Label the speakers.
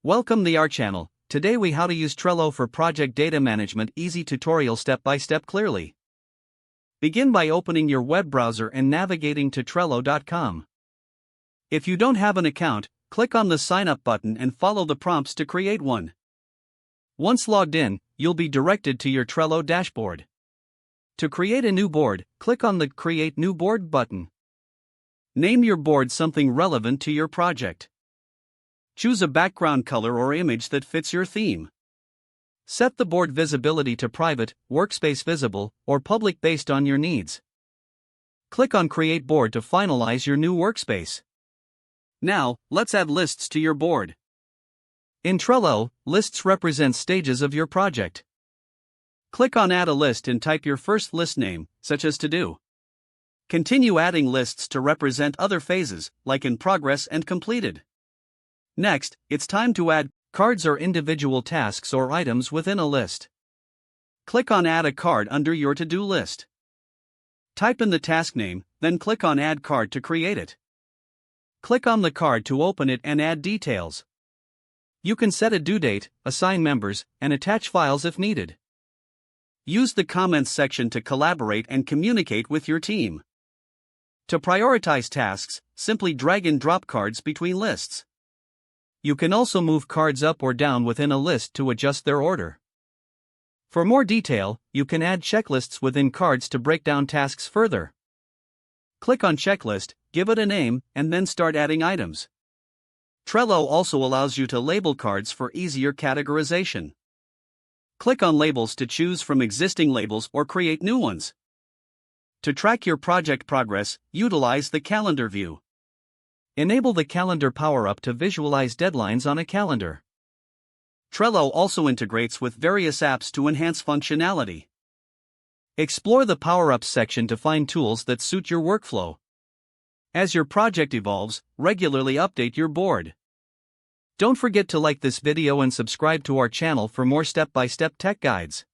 Speaker 1: Welcome to our channel. Today we how to use Trello for project data management. Easy tutorial step by step clearly. Begin by opening your web browser and navigating to Trello.com. If you don't have an account, click on the sign up button and follow the prompts to create one. Once logged in, you'll be directed to your Trello dashboard. To create a new board, click on the Create New Board button. Name your board something relevant to your project. Choose a background color or image that fits your theme. Set the board visibility to private, workspace visible, or public based on your needs. Click on Create Board to finalize your new workspace. Now, let's add lists to your board. In Trello, lists represent stages of your project. Click on Add a List and type your first list name, such as To Do. Continue adding lists to represent other phases, like in progress and completed. Next, it's time to add cards or individual tasks or items within a list. Click on Add a Card under your to-do list. Type in the task name, then click on Add Card to create it. Click on the card to open it and add details. You can set a due date, assign members, and attach files if needed. Use the comments section to collaborate and communicate with your team. To prioritize tasks, simply drag and drop cards between lists. You can also move cards up or down within a list to adjust their order. For more detail, you can add checklists within cards to break down tasks further. Click on Checklist, give it a name, and then start adding items. Trello also allows you to label cards for easier categorization. Click on Labels to choose from existing labels or create new ones. To track your project progress, utilize the Calendar view. Enable the Calendar power-up to visualize deadlines on a calendar. Trello also integrates with various apps to enhance functionality. Explore the Power-Ups section to find tools that suit your workflow. As your project evolves, regularly update your board. Don't forget to like this video and subscribe to our channel for more step-by-step tech guides.